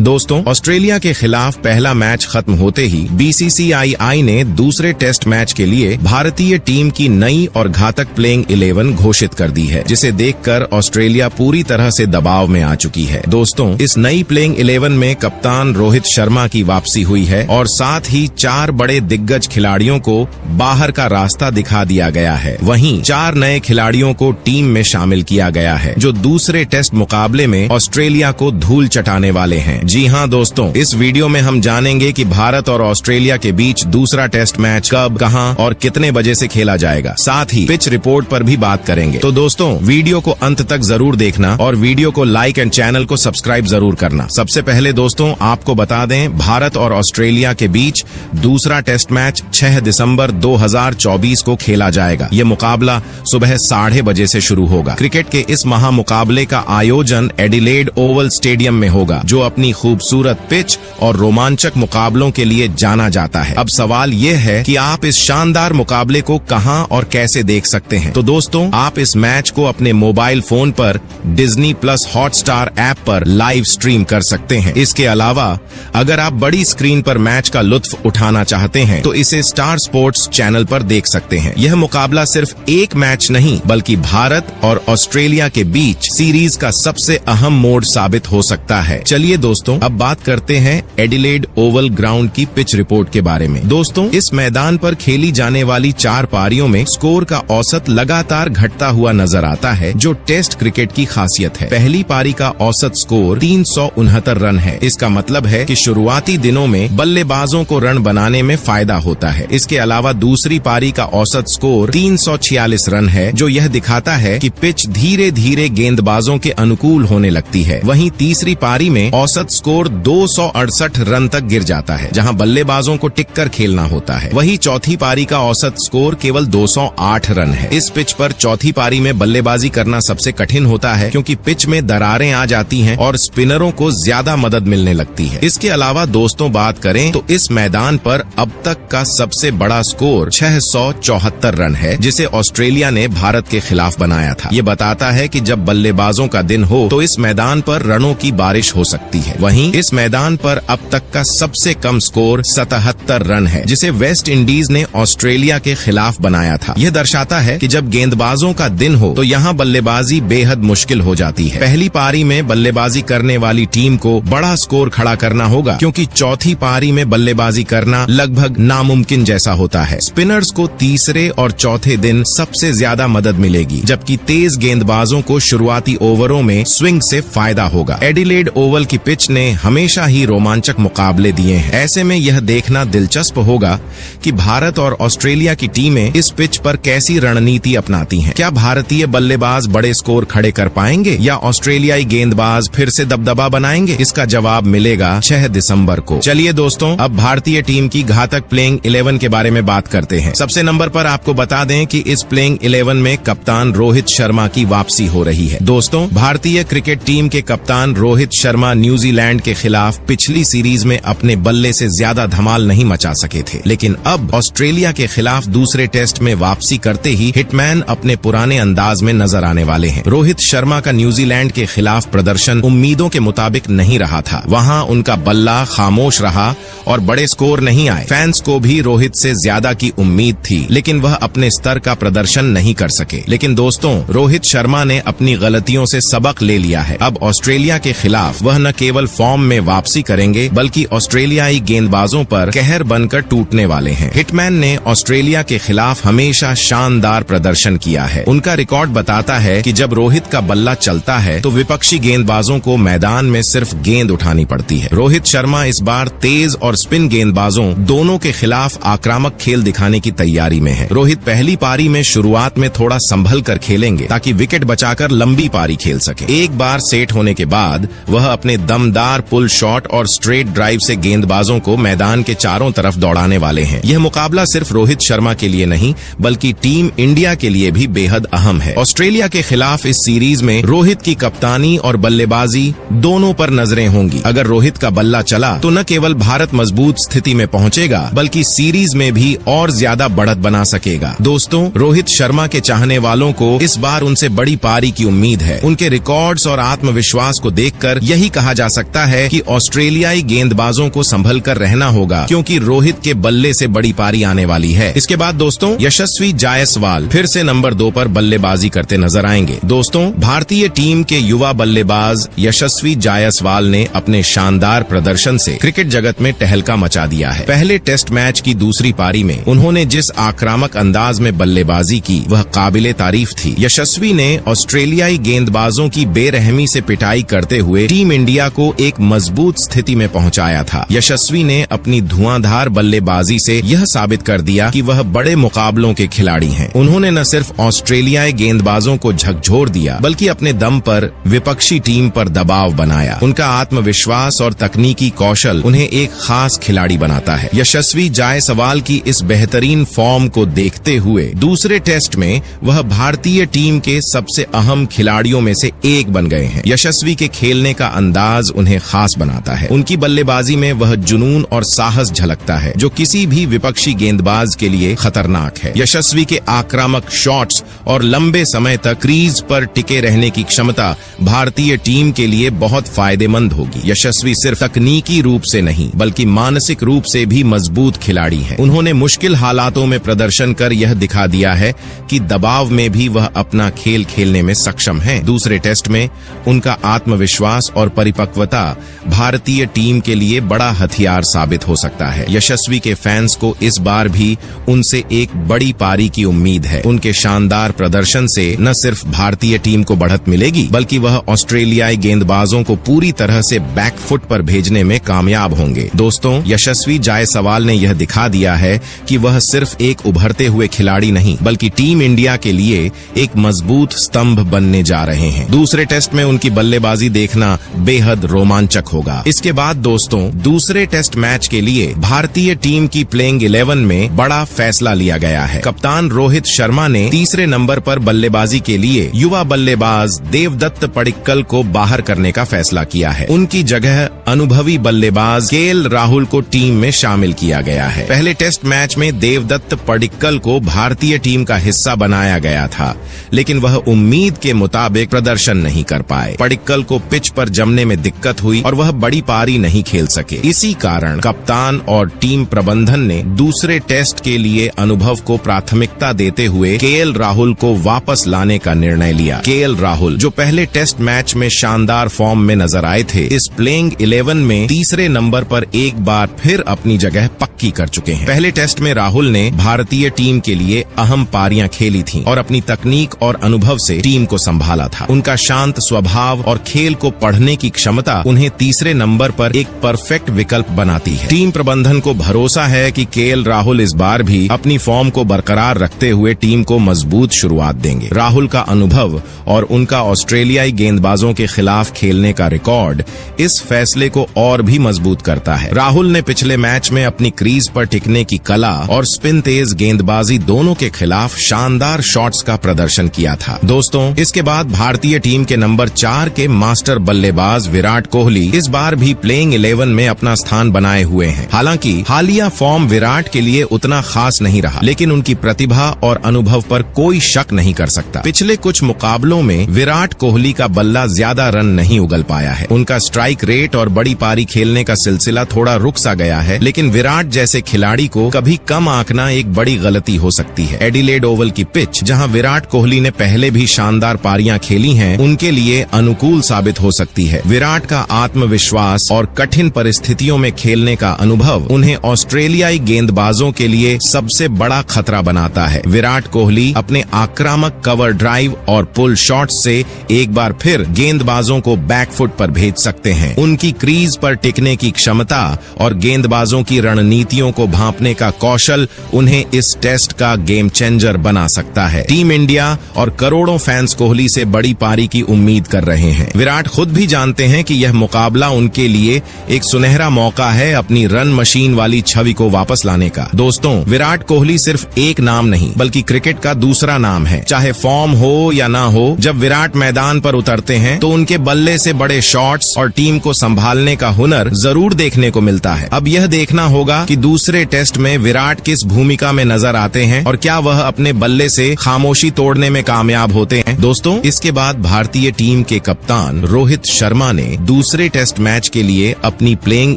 दोस्तों, ऑस्ट्रेलिया के खिलाफ पहला मैच खत्म होते ही BCCI ने दूसरे टेस्ट मैच के लिए भारतीय टीम की नई और घातक प्लेइंग 11 घोषित कर दी है, जिसे देखकर ऑस्ट्रेलिया पूरी तरह से दबाव में आ चुकी है। दोस्तों, इस नई प्लेइंग 11 में कप्तान रोहित शर्मा की वापसी हुई है और साथ ही 4 बड़े दिग्गज खिलाड़ियों को बाहर का रास्ता दिखा दिया गया है। वहीं 4 नए खिलाड़ियों को टीम में शामिल किया गया है, जो दूसरे टेस्ट मुकाबले में ऑस्ट्रेलिया को धूल चटाने वाले हैं। जी हां दोस्तों, इस वीडियो में हम जानेंगे कि भारत और ऑस्ट्रेलिया के बीच दूसरा टेस्ट मैच कब, कहां और कितने बजे से खेला जाएगा। साथ ही पिच रिपोर्ट पर भी बात करेंगे। तो दोस्तों, वीडियो को अंत तक जरूर देखना और वीडियो को लाइक एंड चैनल को सब्सक्राइब जरूर करना। सबसे पहले दोस्तों, आपको बता दें, भारत और ऑस्ट्रेलिया के बीच दूसरा टेस्ट मैच 6 दिसंबर 2024 को खेला जाएगा। ये मुकाबला सुबह 8:30 बजे से शुरू होगा। क्रिकेट के इस महामुकाबले का आयोजन एडिलेड ओवल स्टेडियम में होगा, जो अपनी खूबसूरत पिच और रोमांचक मुकाबलों के लिए जाना जाता है। अब सवाल ये है कि आप इस शानदार मुकाबले को कहां और कैसे देख सकते हैं। तो दोस्तों, आप इस मैच को अपने मोबाइल फोन पर डिज्नी प्लस हॉटस्टार ऐप पर लाइव स्ट्रीम कर सकते हैं। इसके अलावा अगर आप बड़ी स्क्रीन पर मैच का लुत्फ उठाना चाहते हैं तो इसे स्टार स्पोर्ट्स चैनल पर देख सकते हैं। यह मुकाबला सिर्फ एक मैच नहीं, बल्कि भारत और ऑस्ट्रेलिया के बीच सीरीज का सबसे अहम मोड़ साबित हो सकता है। चलिए दोस्तों, अब बात करते हैं एडिलेड ओवल ग्राउंड की पिच रिपोर्ट के बारे में। दोस्तों, इस मैदान पर खेली जाने वाली 4 पारियों में स्कोर का औसत लगातार घटता हुआ नजर आता है, जो टेस्ट क्रिकेट की खासियत है। पहली पारी का औसत स्कोर 369 रन है। इसका मतलब है कि शुरुआती दिनों में बल्लेबाजों को रन बनाने में फायदा होता है। इसके अलावा दूसरी पारी का औसत स्कोर 346 रन है, जो यह दिखाता है कि पिच धीरे धीरे गेंदबाजों के अनुकूल होने लगती है। वहीं तीसरी पारी में औसत स्कोर 268 रन तक गिर जाता है, जहां बल्लेबाजों को टिककर खेलना होता है। वहीं चौथी पारी का औसत स्कोर केवल 208 रन है। इस पिच पर चौथी पारी में बल्लेबाजी करना सबसे कठिन होता है, क्योंकि पिच में दरारें आ जाती हैं और स्पिनरों को ज्यादा मदद मिलने लगती है। इसके अलावा दोस्तों, बात करें तो इस मैदान पर अब तक का सबसे बड़ा स्कोर 674 रन है, जिसे ऑस्ट्रेलिया ने भारत के खिलाफ बनाया था। ये बताता है कि जब बल्लेबाजों का दिन हो तो इस मैदान पर रनों की बारिश हो सकती है। वहीं इस मैदान पर अब तक का सबसे कम स्कोर 77 रन है, जिसे वेस्ट इंडीज ने ऑस्ट्रेलिया के खिलाफ बनाया था। यह दर्शाता है कि जब गेंदबाजों का दिन हो तो यहाँ बल्लेबाजी बेहद मुश्किल हो जाती है। पहली पारी में बल्लेबाजी करने वाली टीम को बड़ा स्कोर खड़ा करना होगा, क्योंकि चौथी पारी में बल्लेबाजी करना लगभग नामुमकिन जैसा होता है। स्पिनर्स को तीसरे और चौथे दिन सबसे ज्यादा मदद मिलेगी, जबकि तेज गेंदबाजों को शुरुआती ओवरों में स्विंग से फायदा होगा। एडिलेड ओवल की पिच ने हमेशा ही रोमांचक मुकाबले दिए हैं। ऐसे में यह देखना दिलचस्प होगा कि भारत और ऑस्ट्रेलिया की टीमें इस पिच पर कैसी रणनीति अपनाती हैं। क्या भारतीय बल्लेबाज बड़े स्कोर खड़े कर पाएंगे या ऑस्ट्रेलियाई गेंदबाज फिर से दबदबा बनाएंगे? इसका जवाब मिलेगा 6 दिसंबर को। चलिए दोस्तों, अब भारतीय टीम की घातक प्लेइंग 11 के बारे में बात करते हैं। सबसे नंबर पर आपको बता दें कि इस प्लेइंग 11 में कप्तान रोहित शर्मा की वापसी हो रही है। दोस्तों, भारतीय क्रिकेट टीम के कप्तान रोहित शर्मा न्यूजीलैंड के खिलाफ पिछली सीरीज में अपने बल्ले से ज्यादा धमाल नहीं मचा सके थे, लेकिन अब ऑस्ट्रेलिया के खिलाफ दूसरे टेस्ट में वापसी करते ही हिटमैन अपने पुराने अंदाज में नजर आने वाले हैं। रोहित शर्मा का न्यूजीलैंड के खिलाफ प्रदर्शन उम्मीदों के मुताबिक नहीं रहा था। वहां उनका बल्ला खामोश रहा और बड़े स्कोर नहीं आए। फैंस को भी रोहित से ज्यादा की उम्मीद थी, लेकिन वह अपने स्तर का प्रदर्शन नहीं कर सके। लेकिन दोस्तों, रोहित शर्मा ने अपनी गलतियों से सबक ले लिया है। अब ऑस्ट्रेलिया के खिलाफ वह न केवल फॉर्म में वापसी करेंगे, बल्कि ऑस्ट्रेलियाई गेंदबाजों पर कहर बनकर टूटने वाले हैं। हिटमैन ने ऑस्ट्रेलिया के खिलाफ हमेशा शानदार प्रदर्शन किया है। उनका रिकॉर्ड बताता है कि जब रोहित का बल्ला चलता है तो विपक्षी गेंदबाजों को मैदान में सिर्फ गेंद उठानी पड़ती है। रोहित शर्मा इस बार तेज और स्पिन गेंदबाजों दोनों के खिलाफ आक्रामक खेल दिखाने की तैयारी में है। रोहित पहली पारी में शुरुआत में थोड़ा संभल कर खेलेंगे, ताकि विकेट बचाकर लंबी पारी खेल सके। एक बार सेट होने के बाद वह अपने दमदार पुल शॉट और स्ट्रेट ड्राइव से गेंदबाजों को मैदान के चारों तरफ दौड़ाने वाले हैं। यह मुकाबला सिर्फ रोहित शर्मा के लिए नहीं, बल्कि टीम इंडिया के लिए भी बेहद अहम है। ऑस्ट्रेलिया के खिलाफ इस सीरीज में रोहित की कप्तानी और बल्लेबाजी दोनों पर नजरें होंगी। अगर रोहित का बल्ला चला तो न केवल भारत मजबूत स्थिति में पहुंचेगा, बल्कि सीरीज में भी और ज्यादा बढ़त बना सकेगा। दोस्तों, रोहित शर्मा के चाहने वालों को इस बार उनसे बड़ी पारी की उम्मीद है। उनके रिकॉर्ड्स और आत्मविश्वास को देखकर यही कहा जा सकता लगता है कि ऑस्ट्रेलियाई गेंदबाजों को संभल कर रहना होगा, क्योंकि रोहित के बल्ले से बड़ी पारी आने वाली है। इसके बाद दोस्तों यशस्वी जायसवाल फिर से नंबर 2 पर बल्लेबाजी करते नजर आएंगे। दोस्तों भारतीय टीम के युवा बल्लेबाज यशस्वी जायसवाल ने अपने शानदार प्रदर्शन से क्रिकेट जगत में टहलका मचा दिया है। पहले टेस्ट मैच की दूसरी पारी में उन्होंने जिस आक्रामक अंदाज में बल्लेबाजी की वह काबिले तारीफ थी। यशस्वी ने ऑस्ट्रेलियाई गेंदबाजों की बेरहमी से पिटाई करते हुए टीम इंडिया को एक मजबूत स्थिति में पहुंचाया था। यशस्वी ने अपनी धुआंधार बल्लेबाजी से यह साबित कर दिया कि वह बड़े मुकाबलों के खिलाड़ी हैं। उन्होंने न सिर्फ ऑस्ट्रेलियाई गेंदबाजों को झकझोर दिया, बल्कि अपने दम पर विपक्षी टीम पर दबाव बनाया। उनका आत्मविश्वास और तकनीकी कौशल उन्हें एक खास खिलाड़ी बनाता है। यशस्वी जायसवाल की इस बेहतरीन फॉर्म को देखते हुए दूसरे टेस्ट में वह भारतीय टीम के सबसे अहम खिलाड़ियों में से एक बन गए हैं। यशस्वी के खेलने का अंदाज उन्हें खास बनाता है। उनकी बल्लेबाजी में वह जुनून और साहस झलकता है जो किसी भी विपक्षी गेंदबाज के लिए खतरनाक है। यशस्वी के आक्रामक शॉट्स और लंबे समय तक क्रीज पर टिके रहने की क्षमता भारतीय टीम के लिए बहुत फायदेमंद होगी। यशस्वी सिर्फ तकनीकी रूप से नहीं बल्कि मानसिक रूप से भी मजबूत खिलाड़ी हैं। उन्होंने मुश्किल हालातों में प्रदर्शन कर यह दिखा दिया है कि दबाव में भी वह अपना खेल खेलने में सक्षम हैं। दूसरे टेस्ट में उनका आत्मविश्वास और परिपक्वता भारतीय टीम के लिए बड़ा हथियार साबित हो सकता है। यशस्वी के फैंस को इस बार भी उनसे एक बड़ी पारी की उम्मीद है। उनके शानदार प्रदर्शन से न सिर्फ भारतीय टीम को बढ़त मिलेगी बल्कि वह ऑस्ट्रेलियाई गेंदबाजों को पूरी तरह से बैकफुट पर भेजने में कामयाब होंगे। दोस्तों यशस्वी जायसवाल ने यह दिखा दिया है कि वह सिर्फ एक उभरते हुए खिलाड़ी नहीं बल्कि टीम इंडिया के लिए एक मजबूत स्तंभ बनने जा रहे हैं। दूसरे टेस्ट में उनकी बल्लेबाजी देखना बेहद रोमांचक होगा। इसके बाद दोस्तों दूसरे टेस्ट मैच के लिए भारतीय टीम की प्लेइंग 11 में बड़ा फैसला लिया गया है। कप्तान रोहित शर्मा ने तीसरे नंबर पर बल्लेबाजी के लिए युवा बल्लेबाज देवदत्त पडिक्कल को बाहर करने का फैसला किया है। उनकी जगह अनुभवी बल्लेबाज केएल राहुल को टीम में शामिल किया गया है। पहले टेस्ट मैच में देवदत्त पडिक्कल को भारतीय टीम का हिस्सा बनाया गया था, लेकिन वह उम्मीद के मुताबिक प्रदर्शन नहीं कर पाए। पडिक्कल को पिच पर जमने में दिक्कत हुई और वह बड़ी पारी नहीं खेल सके। इसी कारण कप्तान और टीम प्रबंधन ने दूसरे टेस्ट के लिए अनुभव को प्राथमिकता देते हुए केएल राहुल को वापस लाने का निर्णय लिया। केएल राहुल जो पहले टेस्ट मैच में शानदार फॉर्म में नजर आए थे, इस प्लेइंग 11 में तीसरे नंबर पर एक बार फिर अपनी जगह पक्की कर चुके हैं। पहले टेस्ट में राहुल ने भारतीय टीम के लिए अहम पारियां खेली थीं और अपनी तकनीक और अनुभव से टीम को संभाला था। उनका शांत स्वभाव और खेल को पढ़ने की क्षमता उन्हें तीसरे नंबर पर एक परफेक्ट विकल्प बनाती है। टीम प्रबंधन को भरोसा है कि केएल राहुल इस बार भी अपनी फॉर्म को बरकरार रखते हुए टीम को मजबूत शुरुआत देंगे। राहुल का अनुभव और उनका ऑस्ट्रेलियाई गेंदबाजों के खिलाफ खेलने का रिकॉर्ड इस फैसले को और भी मजबूत करता है। राहुल ने पिछले मैच में अपनी क्रीज पर टिकने की कला और स्पिन तेज गेंदबाजी दोनों के खिलाफ शानदार शॉट्स का प्रदर्शन किया था। दोस्तों इसके बाद भारतीय टीम के नंबर 4 के मास्टर बल्लेबाज विराट कोहली इस बार भी प्लेइंग 11 में अपना स्थान बनाए हुए हैं। हालांकि हालिया फॉर्म विराट के लिए उतना खास नहीं रहा, लेकिन उनकी प्रतिभा और अनुभव पर कोई शक नहीं कर सकता। पिछले कुछ मुकाबलों में विराट कोहली का बल्ला ज्यादा रन नहीं उगल पाया है। उनका स्ट्राइक रेट और बड़ी पारी खेलने का सिलसिला थोड़ा रुक सा गया है, लेकिन विराट जैसे खिलाड़ी को कभी कम आंकना एक बड़ी गलती हो सकती है। एडिलेड ओवल की पिच, जहां विराट कोहली ने पहले भी शानदार पारियां खेली हैं, उनके लिए अनुकूल साबित हो सकती है। विराट का आत्मविश्वास और कठिन परिस्थितियों में खेलने का अनुभव उन्हें ऑस्ट्रेलियाई गेंदबाजों के लिए सबसे बड़ा खतरा बनाता है। विराट कोहली अपने आक्रामक कवर ड्राइव और पुल शॉट से एक बार फिर गेंदबाजों को बैकफुट पर भेज सकते हैं। उनकी क्रीज पर टिकने की क्षमता और गेंदबाजों की रणनीतियों को भांपने का कौशल उन्हें इस टेस्ट का गेम चेंजर बना सकता है। टीम इंडिया और करोड़ों फैंस कोहली से बड़ी पारी की उम्मीद कर रहे हैं। विराट खुद भी जानते हैं कि यह मुकाबला उनके लिए एक सुनहरा मौका है अपनी रन मशीन वाली छवि को वापस लाने का। दोस्तों विराट कोहली सिर्फ एक नाम नहीं बल्कि क्रिकेट का दूसरा नाम है। चाहे फॉर्म हो या ना हो, जब विराट मैदान पर उतरते हैं तो उनके बल्ले से बड़े शॉट्स और टीम को संभालने का हुनर जरूर देखने को मिलता है। अब यह देखना होगा कि दूसरे टेस्ट में विराट किस भूमिका में नजर आते हैं और क्या वह अपने बल्ले से खामोशी तोड़ने में कामयाब होते हैं। दोस्तों इसके बाद भारतीय टीम के कप्तान रोहित शर्मा ने दूसरे टेस्ट मैच के लिए अपनी प्लेइंग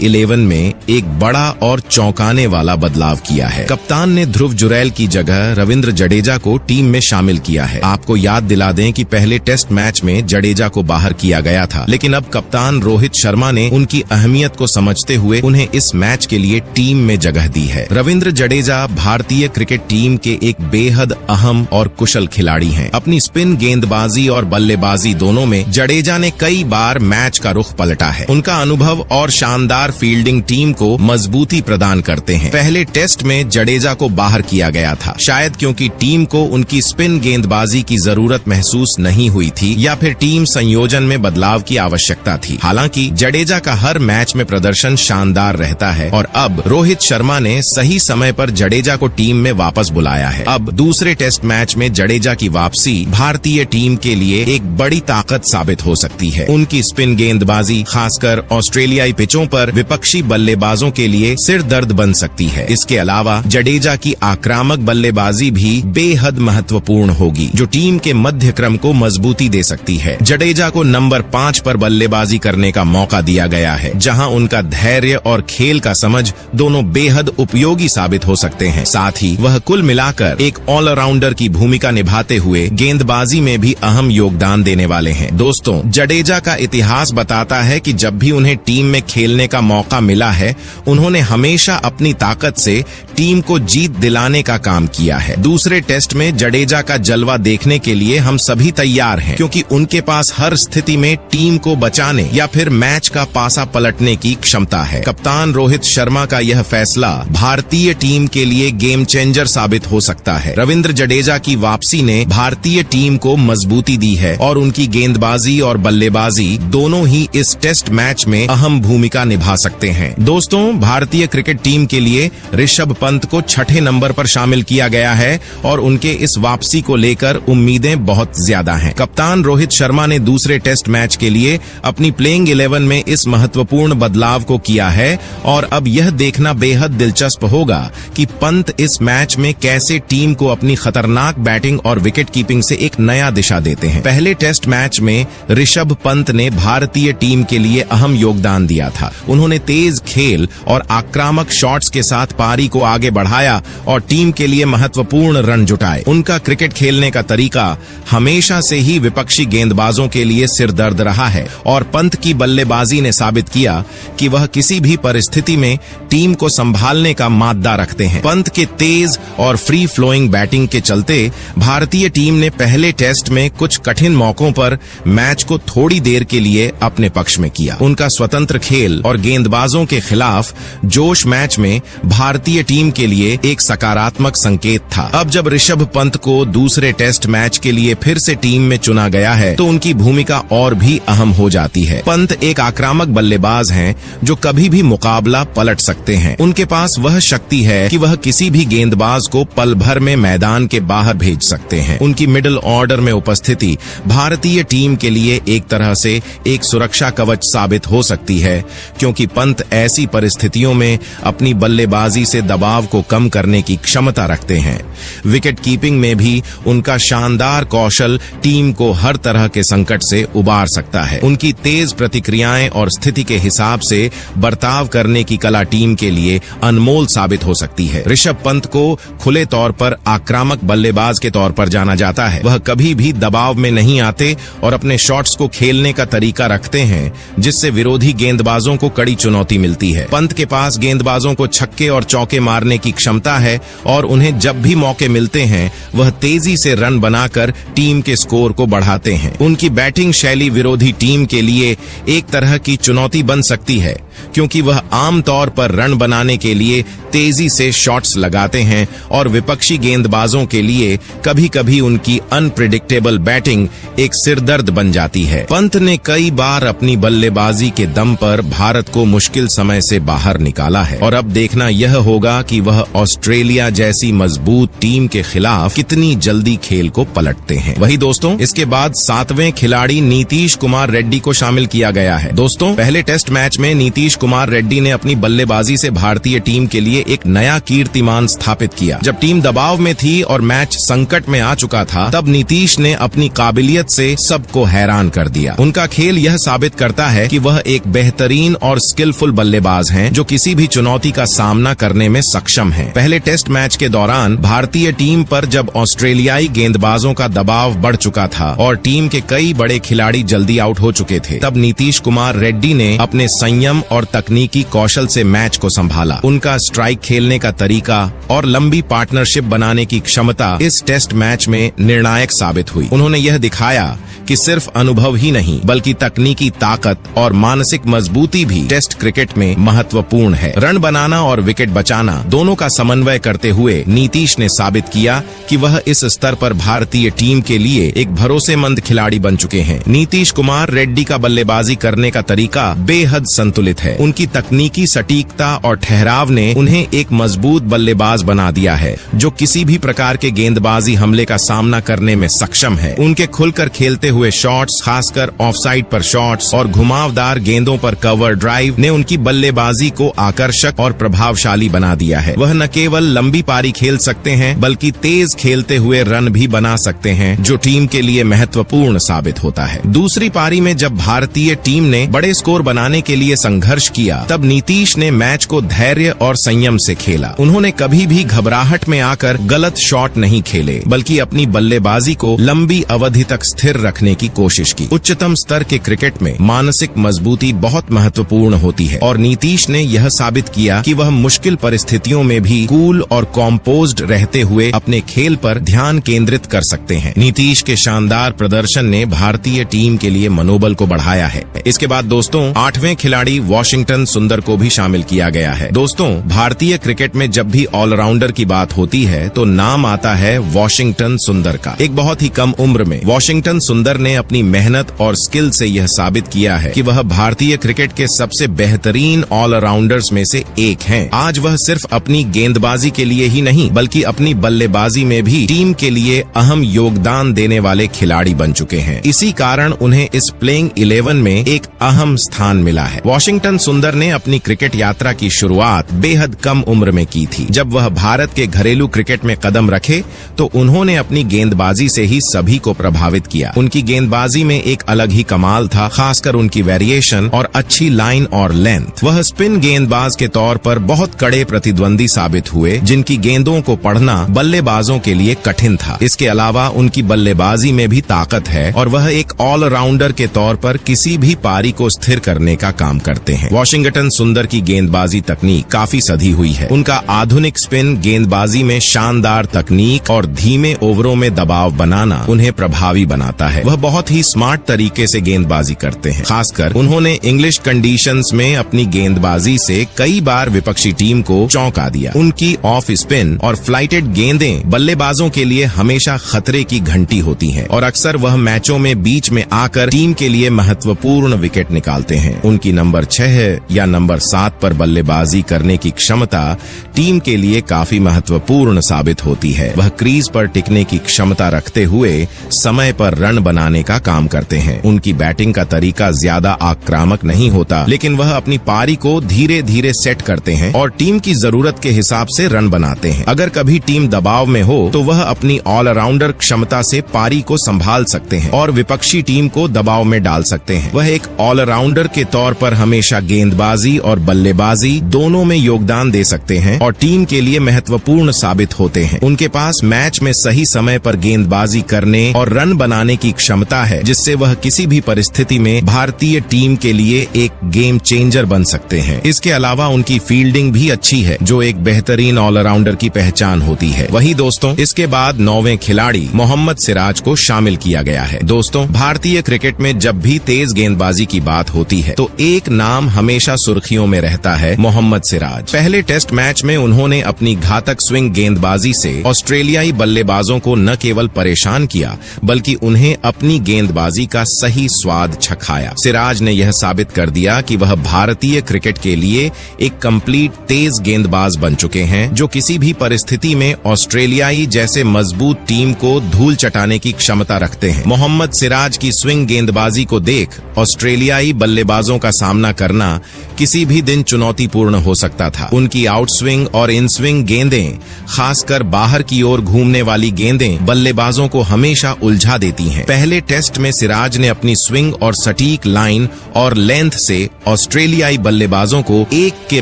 11 में एक बड़ा और चौंकाने वाला बदलाव किया है। कप्तान ने ध्रुव जुरैल की जगह रविंद्र जडेजा को टीम में शामिल किया है। आपको याद दिला दें कि पहले टेस्ट मैच में जडेजा को बाहर किया गया था, लेकिन अब कप्तान रोहित शर्मा ने उनकी अहमियत को समझते हुए उन्हें इस मैच के लिए टीम में जगह दी है। रविंद्र जडेजा भारतीय क्रिकेट टीम के एक बेहद अहम और कुशल खिलाड़ी हैं। अपनी स्पिन गेंदबाजी और बल्लेबाजी दोनों में जडेजा ने कई बार मैच का रुख पलटा है। उनका अनुभव और शानदार फील्डिंग टीम को मजबूती प्रदान करते हैं। पहले टेस्ट में जडेजा को बाहर किया गया था, शायद क्योंकि टीम को उनकी स्पिन गेंदबाजी की जरूरत महसूस नहीं हुई थी या फिर टीम संयोजन में बदलाव की आवश्यकता थी। हालांकि जडेजा का हर मैच में प्रदर्शन शानदार रहता है और अब रोहित शर्मा ने सही समय पर जडेजा को टीम में वापस बुलाया है। अब दूसरे टेस्ट मैच में जडेजा की वापसी भारतीय टीम के लिए एक बड़ी ताकत साबित हो सकती है। उनकी स्पिन गेंदबाजी खासकर ऑस्ट्रेलियाई पिचों पर विपक्षी बल्लेबाजों के लिए सिर दर्द बन सकती है। इसके अलावा जडेजा की आक्रामक बल्लेबाजी भी बेहद महत्वपूर्ण होगी, जो टीम के मध्य क्रम को मजबूती दे सकती है। जडेजा को नंबर 5 पर बल्लेबाजी करने का मौका दिया गया है, जहां उनका धैर्य और खेल का समझ दोनों बेहद उपयोगी साबित हो सकते हैं। साथ ही वह कुल मिलाकर एक ऑलराउंडर की भूमिका निभाते हुए गेंदबाजी में भी अहम योगदान देने वाले हैं। दोस्तों, जडेजा का इतिहास बताता है कि जब भी उन्हें टीम में खेलने का मौका मिला है, उन्होंने हमेशा अपनी ताकत से टीम को जीत दिलाने का काम किया है। दूसरे टेस्ट में जडेजा का जलवा देखने के लिए हम सभी तैयार हैं, क्योंकि उनके पास हर स्थिति में टीम को बचाने या फिर मैच का पासा पलटने की क्षमता है। कप्तान रोहित शर्मा का यह फैसला भारतीय टीम के लिए गेम चेंजर साबित हो सकता है। रविंद्र जडेजा की वापसी ने भारतीय टीम को मजबूती दी है और उनकी गेंदबाजी और बल्लेबाजी दोनों ही इस टेस्ट मैच में अहम भूमिका निभा सकते हैं। दोस्तों, भारतीय क्रिकेट टीम के लिए ऋषभ पंत को 6ठे नंबर पर शामिल किया गया है और उनके इस वापसी को लेकर उम्मीदें बहुत ज्यादा हैं। कप्तान रोहित शर्मा ने दूसरे टेस्ट मैच के लिए अपनी प्लेइंग 11 में इस महत्वपूर्ण बदलाव को किया है और अब यह देखना बेहद दिलचस्प होगा कि पंत इस मैच में कैसे टीम को अपनी खतरनाक बैटिंग और विकेट कीपिंग से एक नया दिशा देते हैं। पहले टेस्ट मैच में ऋषभ पंत ने भारतीय टीम के लिए अहम योगदान दिया था। उन्होंने तेज खेल और आक्रामक शॉट्स के साथ पारी को आगे बढ़ाया और टीम के लिए महत्वपूर्ण रन जुटाए। उनका क्रिकेट खेलने का तरीका हमेशा से ही विपक्षी गेंदबाजों के लिए सिरदर्द रहा है और पंत की बल्लेबाजी ने साबित किया कि वह किसी भी परिस्थिति में टीम को संभालने का माद्दा रखते हैं। पंत के तेज और फ्री फ्लोइंग बैटिंग के चलते भारतीय टीम ने पहले टेस्ट में कुछ कठिन मौकों पर मैच को थोड़ी देर के लिए अपने पक्ष में किया। उनका स्वतंत्र खेल और गेंदबाजों के खिलाफ जोश मैच में भारतीय टीम के लिए एक सकारात्मक संकेत था। अब जब ऋषभ पंत को दूसरे टेस्ट मैच के लिए फिर से टीम में चुना गया है, तो उनकी भूमिका और भी अहम हो जाती है। पंत एक आक्रामक बल्लेबाज हैं जो कभी भी मुकाबला पलट सकते हैं। उनके पास वह शक्ति है कि वह किसी भी गेंदबाज को पल भर में मैदान के बाहर भेज सकते हैं। उनकी मिडिल ऑर्डर में उपस्थिति भारतीय टीम के लिए एक तरह से एक सुरक्षा कवच साबित हो सकती है, क्योंकि पंत ऐसी परिस्थितियों में अपनी बल्लेबाजी से दबाव को कम करने की क्षमता रखते हैं। विकेट कीपिंग में भी उनका शानदार कौशल टीम को हर तरह के संकट से उबार सकता है। उनकी तेज प्रतिक्रियाएं और स्थिति के हिसाब से बर्ताव करने की कला टीम के लिए अनमोल साबित हो सकती है। ऋषभ पंत को खुले तौर पर आक्रामक बल्लेबाज के तौर पर जाना जाता है। वह कभी भी दबाव में नहीं आते और अपने शॉट्स को खेलने का तरीका रखते हैं, जिससे विरोधी गेंदबाजों को कड़ी चुनौती मिलती है। पंत के पास गेंदबाजों को छक्के और चौके मारने की क्षमता है और उन्हें जब भी मौके मिलते हैं, वह तेजी से रन बनाकर टीम के स्कोर को बढ़ाते हैं। उनकी बैटिंग शैली विरोधी टीम के लिए एक तरह की चुनौती बन सकती है, क्योंकि वह आमतौर पर रन बनाने के लिए तेजी से शॉट्स लगाते हैं और विपक्षी गेंदबाजों के लिए कभी-कभी उनकी अनप्रेडिक्टेबल बैटिंग एक सिरदर्द बन जाती है। पंत ने कई बार अपनी बल्लेबाजी के दम पर भारत को मुश्किल समय से बाहर निकाला है और अब देखना यह होगा कि वह ऑस्ट्रेलिया जैसी मजबूत टीम के खिलाफ कितनी जल्दी खेल को पलटते हैं। वही दोस्तों, इसके बाद 7वें खिलाड़ी नीतीश कुमार रेड्डी को शामिल किया गया है। दोस्तों, पहले टेस्ट मैच में नीतीश नीतीश कुमार रेड्डी ने अपनी बल्लेबाजी से भारतीय टीम के लिए एक नया कीर्तिमान स्थापित किया। जब टीम दबाव में थी और मैच संकट में आ चुका था, तब नीतीश ने अपनी काबिलियत से सबको हैरान कर दिया। उनका खेल यह साबित करता है कि वह एक बेहतरीन और स्किलफुल बल्लेबाज हैं, जो किसी भी चुनौती का सामना करने में सक्षम हैं। पहले टेस्ट मैच के दौरान भारतीय टीम पर जब ऑस्ट्रेलियाई गेंदबाजों का दबाव बढ़ चुका था और टीम के कई बड़े खिलाड़ी जल्दी आउट हो चुके थे, तब नीतीश कुमार रेड्डी ने अपने संयम और तकनीकी कौशल से मैच को संभाला। उनका स्ट्राइक खेलने का तरीका और लंबी पार्टनरशिप बनाने की क्षमता इस टेस्ट मैच में निर्णायक साबित हुई। उन्होंने यह दिखाया कि सिर्फ अनुभव ही नहीं, बल्कि तकनीकी ताकत और मानसिक मजबूती भी टेस्ट क्रिकेट में महत्वपूर्ण है। रन बनाना और विकेट बचाना दोनों का समन्वय करते हुए नीतीश ने साबित किया कि वह इस स्तर पर भारतीय टीम के लिए एक भरोसेमंद खिलाड़ी बन चुके हैं। नीतीश कुमार रेड्डी का बल्लेबाजी करने का तरीका बेहद संतुलित है। उनकी तकनीकी सटीकता और ठहराव ने उन्हें एक मजबूत बल्लेबाज बना दिया है, जो किसी भी प्रकार के गेंदबाजी हमले का सामना करने में सक्षम है। उनके खुलकर खेलते हुए शॉट्स, खासकर ऑफसाइड पर शॉट्स और घुमावदार गेंदों पर कवर ड्राइव ने उनकी बल्लेबाजी को आकर्षक और प्रभावशाली बना दिया है। वह न केवल लंबी पारी खेल सकते हैं, बल्कि तेज खेलते हुए रन भी बना सकते हैं, जो टीम के लिए महत्वपूर्ण साबित होता है। दूसरी पारी में जब भारतीय टीम ने बड़े स्कोर बनाने के लिए संघर्ष किया, तब नीतीश ने मैच को धैर्य और संयम से खेला। उन्होंने कभी भी घबराहट में आकर गलत शॉट नहीं खेले, बल्कि अपनी बल्लेबाजी को लंबी अवधि तक स्थिर रखने की कोशिश की। उच्चतम स्तर के क्रिकेट में मानसिक मजबूती बहुत महत्वपूर्ण होती है, और नीतीश ने यह साबित किया कि वह मुश्किल परिस्थितियों में भी कूल और कॉम्पोज्ड रहते हुए अपने खेल पर ध्यान केंद्रित कर सकते हैं। नीतीश के शानदार प्रदर्शन ने भारतीय टीम के लिए मनोबल को बढ़ाया है। इसके बाद दोस्तों 8वें खिलाड़ी वॉशिंगटन सुंदर को भी शामिल किया गया है। दोस्तों, भारतीय क्रिकेट में जब भी ऑलराउंडर की बात होती है, तो नाम आता है वॉशिंगटन सुंदर का। एक बहुत ही कम उम्र में वॉशिंगटन सुंदर ने अपनी मेहनत और स्किल से यह साबित किया है कि वह भारतीय क्रिकेट के सबसे बेहतरीन ऑलराउंडर्स में से एक हैं। आज वह सिर्फ अपनी गेंदबाजी के लिए ही नहीं, बल्कि अपनी बल्लेबाजी में भी टीम के लिए अहम योगदान देने वाले खिलाड़ी बन चुके हैं। इसी कारण उन्हें इस प्लेइंग 11 में एक अहम स्थान मिला है। वॉशिंगटन सुंदर ने अपनी क्रिकेट यात्रा की शुरुआत बेहद कम उम्र में की थी। जब वह भारत के घरेलू क्रिकेट में कदम रखे, तो उन्होंने अपनी गेंदबाजी से ही सभी को प्रभावित किया। उनकी गेंदबाजी में एक अलग ही कमाल था, खासकर उनकी वेरिएशन और अच्छी लाइन और लेंथ। वह स्पिन गेंदबाज के तौर पर बहुत कड़े प्रतिद्वंदी साबित हुए, जिनकी गेंदों को पढ़ना बल्लेबाजों के लिए कठिन था। इसके अलावा उनकी बल्लेबाजी में भी ताकत है, और वह एक ऑलराउंडर के तौर पर किसी भी पारी को स्थिर करने का काम करते हैं। वॉशिंगटन सुंदर की गेंदबाजी तकनीक काफी सधी हुई है। उनका आधुनिक स्पिन गेंदबाजी में शानदार तकनीक और धीमे ओवरों में दबाव बनाना उन्हें प्रभावी बनाता है। वह बहुत ही स्मार्ट तरीके से गेंदबाजी करते हैं। खासकर उन्होंने इंग्लिश कंडीशंस में अपनी गेंदबाजी से कई बार विपक्षी टीम को चौंका दिया। उनकी ऑफ स्पिन और फ्लाइटेड गेंदें बल्लेबाजों के लिए हमेशा खतरे की घंटी होती हैं, और अक्सर वह मैचों में बीच में आकर टीम के लिए महत्वपूर्ण विकेट निकालते हैं। उनकी नंबर 6 या नंबर 7 पर बल्लेबाजी करने की क्षमता टीम के लिए काफी महत्वपूर्ण साबित होती है। वह क्रीज पर टिकने की क्षमता रखते हुए समय पर रन बनाने का काम करते हैं। उनकी बैटिंग का तरीका ज्यादा आक्रामक नहीं होता, लेकिन वह अपनी पारी को धीरे धीरे सेट करते हैं और टीम की जरूरत के हिसाब से रन बनाते हैं। अगर कभी टीम दबाव में हो, तो वह अपनी ऑलराउंडर क्षमता से पारी को संभाल सकते हैं और विपक्षी टीम को दबाव में डाल सकते हैं। वह एक ऑलराउंडर के तौर पर हमेशा गेंदबाजी और बल्लेबाजी दोनों में योगदान दे सकते हैं और टीम के लिए महत्वपूर्ण साबित होते हैं। उनके पास मैच में सही समय पर गेंदबाजी करने और रन बनाने की क्षमता है, जिससे वह किसी भी परिस्थिति में भारतीय टीम के लिए एक गेम चेंजर बन सकते हैं। इसके अलावा उनकी फील्डिंग भी अच्छी है, जो एक बेहतरीन ऑलराउंडर की पहचान होती है। वही दोस्तों, इसके बाद 9वें खिलाड़ी मोहम्मद सिराज को शामिल किया गया है। दोस्तों, भारतीय क्रिकेट में जब भी तेज गेंदबाजी की बात होती है, तो एक नाम हमेशा सुर्खियों में रहता है, मोहम्मद सिराज। पहले टेस्ट मैच में उन्होंने अपनी घातक स्विंग गेंदबाजी से ऑस्ट्रेलियाई बल्लेबाजों को न केवल परेशान किया, बल्कि उन्हें अपनी गेंदबाजी का सही स्वाद चखाया। सिराज ने यह साबित कर दिया कि वह भारतीय क्रिकेट के लिए एक कंप्लीट तेज गेंदबाज बन चुके हैं, जो किसी भी परिस्थिति में ऑस्ट्रेलियाई जैसे मजबूत टीम को धूल चटाने की क्षमता रखते हैं। मोहम्मद सिराज की स्विंग गेंदबाजी को देख ऑस्ट्रेलियाई बल्लेबाजों का सामना करना करना किसी भी दिन चुनौतीपूर्ण हो सकता था। उनकी आउटस्विंग और इनस्विंग गेंदें, खासकर बाहर की ओर घूमने वाली गेंदें, बल्लेबाजों को हमेशा उलझा देती हैं। पहले टेस्ट में सिराज ने अपनी स्विंग और सटीक लाइन और लेंथ से ऑस्ट्रेलियाई बल्लेबाजों को एक के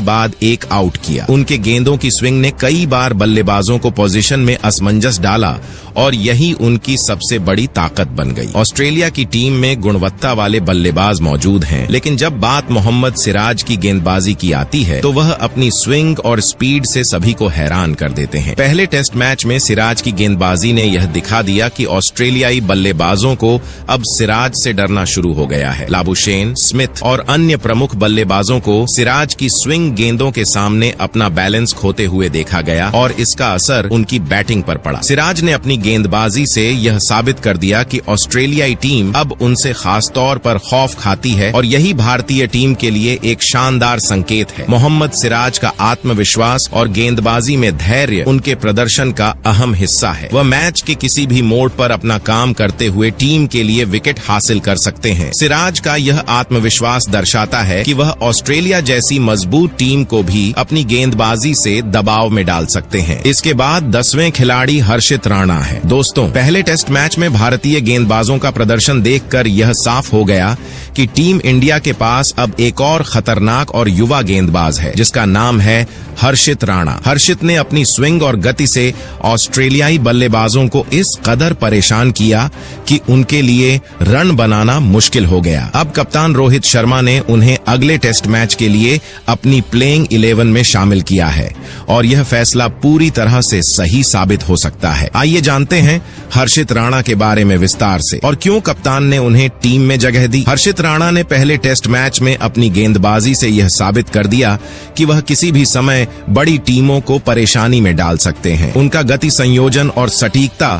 बाद एक आउट किया। उनके गेंदों की स्विंग ने कई बार बल्लेबाजों को पोजीशन में असमंजस डाला और यही उनकी सबसे बड़ी ताकत बन गई। ऑस्ट्रेलिया की टीम में गुणवत्ता वाले बल्लेबाज मौजूद हैं, लेकिन जब बात मोहम्मद सिराज की गेंदबाजी की आती है तो वह अपनी स्विंग और स्पीड से सभी को हैरान कर देते हैं। पहले टेस्ट मैच में सिराज की गेंदबाजी ने यह दिखा दिया कि ऑस्ट्रेलियाई बल्लेबाजों को अब सिराज से डरना शुरू हो गया है। लाबुशेन, स्मिथ और अन्य प्रमुख बल्लेबाजों को सिराज की स्विंग गेंदों के सामने अपना बैलेंस खोते हुए देखा गया और इसका असर उनकी बैटिंग पर पड़ा। सिराज ने अपनी गेंदबाजी से यह साबित कर दिया कि ऑस्ट्रेलियाई टीम अब उनसे खास तौर पर खौफ खाती है और यही भारतीय टीम के लिए एक शानदार संकेत है। मोहम्मद सिराज का आत्मविश्वास और गेंदबाजी में धैर्य उनके प्रदर्शन का अहम हिस्सा है। वह मैच के किसी भी मोड़ पर अपना काम करते हुए टीम के लिए विकेट हासिल कर सकते हैं। सिराज का यह आत्मविश्वास दर्शाता है कि वह ऑस्ट्रेलिया जैसी मजबूत टीम को भी अपनी गेंदबाजी से दबाव में डाल सकते हैं। इसके बाद 10वें खिलाड़ी हर्षित राणा है। दोस्तों, पहले टेस्ट मैच में भारतीय गेंदबाजों का प्रदर्शन देखकर यह साफ हो गया कि टीम इंडिया के पास अब एक और खतरनाक और युवा गेंदबाज है, जिसका नाम है हर्षित राणा। हर्षित ने अपनी स्विंग और गति से ऑस्ट्रेलियाई बल्लेबाजों को इस कदर परेशान किया कि उनके लिए रन बनाना मुश्किल हो गया। अब कप्तान रोहित शर्मा ने उन्हें अगले टेस्ट मैच के लिए अपनी प्लेइंग 11 में शामिल किया है और यह फैसला पूरी तरह से सही साबित हो सकता है। आइए जानते हैं हर्षित राणा के बारे में विस्तार से और क्यों कप्तान ने उन्हें टीम में जगह दी। हर्षित राणा ने पहले टेस्ट मैच में अपनी गेंदबाजी से यह साबित कर दिया कि वह किसी भी समय बड़ी टीमों को परेशानी में डाल सकते हैं। उनका गति संयोजन और सटीकता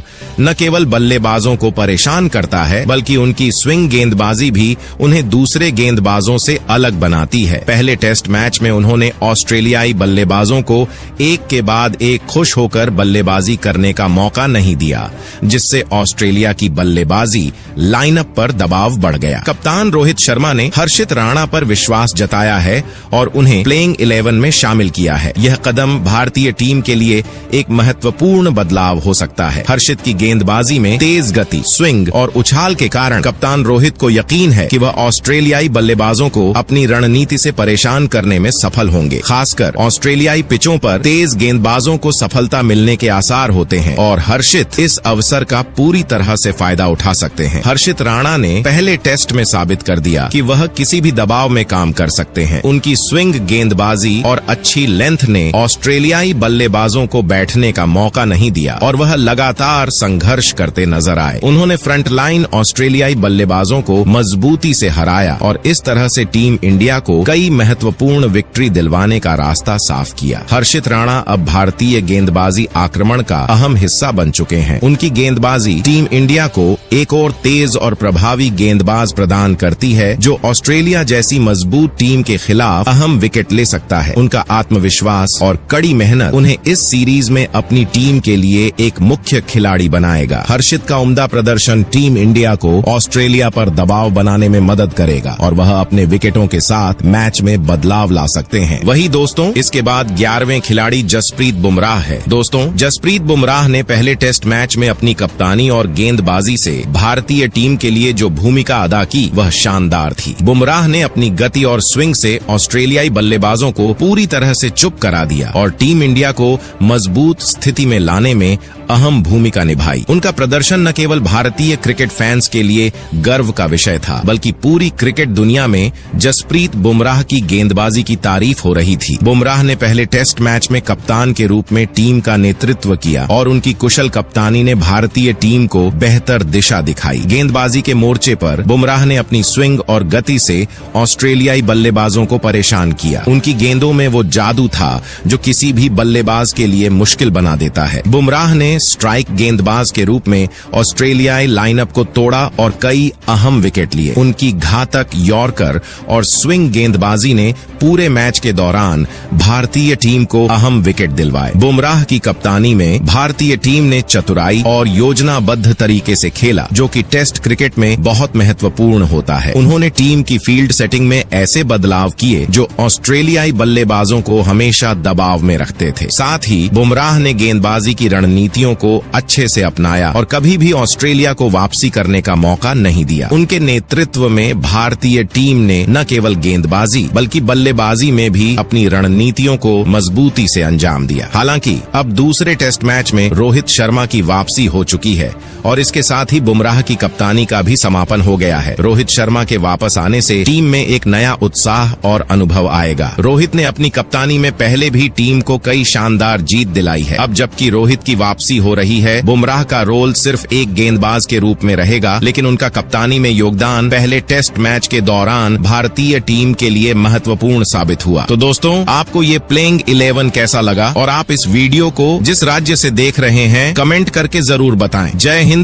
न केवल बल्लेबाजों को परेशान करता है, बल्कि उनकी स्विंग गेंदबाजी भी उन्हें दूसरे गेंदबाजों से अलग बनाती है। पहले टेस्ट मैच में उन्होंने ऑस्ट्रेलियाई बल्लेबाजों को एक के बाद एक खुश होकर बल्लेबाजी करने का मौका नहीं दिया, जिससे ऑस्ट्रेलिया की बल्लेबाजी लाइनअप पर दबाव बढ़ गया। कप्तान रोहित शर्मा ने हर्षित राणा पर विश्वास जताया है और उन्हें प्लेइंग 11 में शामिल किया है। यह कदम भारतीय टीम के लिए एक महत्वपूर्ण बदलाव हो सकता है। हर्षित की गेंदबाजी में तेज गति, स्विंग और उछाल के कारण कप्तान रोहित को यकीन है कि वह ऑस्ट्रेलियाई बल्लेबाजों को अपनी रणनीति से परेशान करने में सफल होंगे। खासकर ऑस्ट्रेलियाई पिचों पर तेज गेंदबाजों को सफलता मिलने के आसार होते हैं और हर्षित इस अवसर का पूरी तरह से फायदा उठा सकते हैं। हर्षित राणा ने पहले टेस्ट में साबित कर दिया कि वह किसी भी दबाव में काम कर सकते हैं। उनकी स्विंग गेंदबाजी और अच्छी लेंथ ने ऑस्ट्रेलियाई बल्लेबाजों को बैठने का मौका नहीं दिया और वह लगातार संघर्ष करते नजर आए। उन्होंने फ्रंट लाइन ऑस्ट्रेलियाई बल्लेबाजों को मजबूती से हराया और इस तरह से टीम इंडिया को कई महत्वपूर्ण विक्ट्री दिलवाने का रास्ता साफ किया। हर्षित राणा अब भारतीय गेंदबाजी आक्रमण का अहम हिस्सा बन चुके हैं। उनकी गेंदबाजी टीम इंडिया को एक और तेज और प्रभावी गेंदबाज प्रदान करती है, जो ऑस्ट्रेलिया जैसी मजबूत टीम के खिलाफ अहम विकेट ले सकता है। उनका आत्मविश्वास और कड़ी मेहनत उन्हें इस सीरीज में अपनी टीम के लिए एक मुख्य खिलाड़ी बनाएगा। हर्षित का उम्दा प्रदर्शन टीम इंडिया को ऑस्ट्रेलिया पर दबाव बनाने में मदद करेगा और वह अपने विकेटों के साथ मैच में बदलाव ला सकते हैं। वही दोस्तों, इसके बाद 11वें खिलाड़ी जसप्रीत बुमराह है। दोस्तों, जसप्रीत बुमराह ने पहले टेस्ट मैच में अपनी कप्तानी और गेंदबाजी से भारतीय टीम के लिए जो भूमिका अदा की वह शानदार थी। बुमराह ने अपनी गति और स्विंग से ऑस्ट्रेलियाई बल्लेबाजों को पूरी तरह से चुप करा दिया और टीम इंडिया को मजबूत स्थिति में लाने में अहम भूमिका निभाई। उनका प्रदर्शन न केवल भारतीय क्रिकेट फैंस के लिए गर्व का विषय था, बल्कि पूरी क्रिकेट दुनिया में जसप्रीत बुमराह की गेंदबाजी की तारीफ हो रही थी। बुमराह ने पहले टेस्ट मैच में कप्तान के रूप में टीम का नेतृत्व किया और उनकी कुशल कप्तानी ने भारतीय टीम को बेहतर दिशा दिखाई। गेंदबाजी के मोर्चे पर बुमराह ने अपनी स्विंग और गति से ऑस्ट्रेलियाई बल्लेबाजों को परेशान किया। उनकी गेंदों में वो जादू था जो किसी भी बल्लेबाज के लिए मुश्किल बना देता है। बुमराह ने स्ट्राइक गेंदबाज के रूप में ऑस्ट्रेलियाई लाइनअप को तोड़ा और कई अहम विकेट लिए। उनकी घातक यॉर्कर और स्विंग गेंदबाजी ने पूरे मैच के दौरान भारतीय टीम को अहम विकेट दिलवाए। बुमराह की कप्तानी में भारतीय टीम ने चतुराई और योजनाबद्ध तरीके से खेला, जो कि टेस्ट क्रिकेट में बहुत महत्वपूर्ण होता है। उन्होंने टीम की फील्ड सेटिंग में में ऐसे बदलाव किए जो ऑस्ट्रेलियाई बल्लेबाजों को हमेशा दबाव में रखते थे। साथ ही बुमराह ने गेंदबाजी की रणनीतियों को अच्छे से अपनाया और कभी भी ऑस्ट्रेलिया को वापसी करने का मौका नहीं दिया। उनके नेतृत्व में भारतीय टीम ने न केवल गेंदबाजी बल्कि बल्लेबाजी में भी अपनी रणनीतियों को मजबूती से अंजाम दिया। हालांकि अब दूसरे टेस्ट मैच में रोहित शर्मा की वापसी हो चुकी है और इसके साथ ही बुमराह की कप्तानी का भी समापन हो गया है। रोहित शर्मा के वापस आने से टीम में एक नया उत्साह और अनुभव आएगा। रोहित ने अपनी कप्तानी में पहले भी टीम को कई शानदार जीत दिलाई है। अब जबकि रोहित की वापसी हो रही है, बुमराह का रोल सिर्फ एक गेंदबाज के रूप में रहेगा, लेकिन उनका कप्तानी में योगदान पहले टेस्ट मैच के दौरान भारतीय टीम के लिए महत्वपूर्ण साबित हुआ। तो दोस्तों, आपको ये प्लेइंग 11 कैसा लगा और आप इस वीडियो को जिस राज्य से देख रहे हैं कमेंट करके जरूर बताएं। जय हिंद।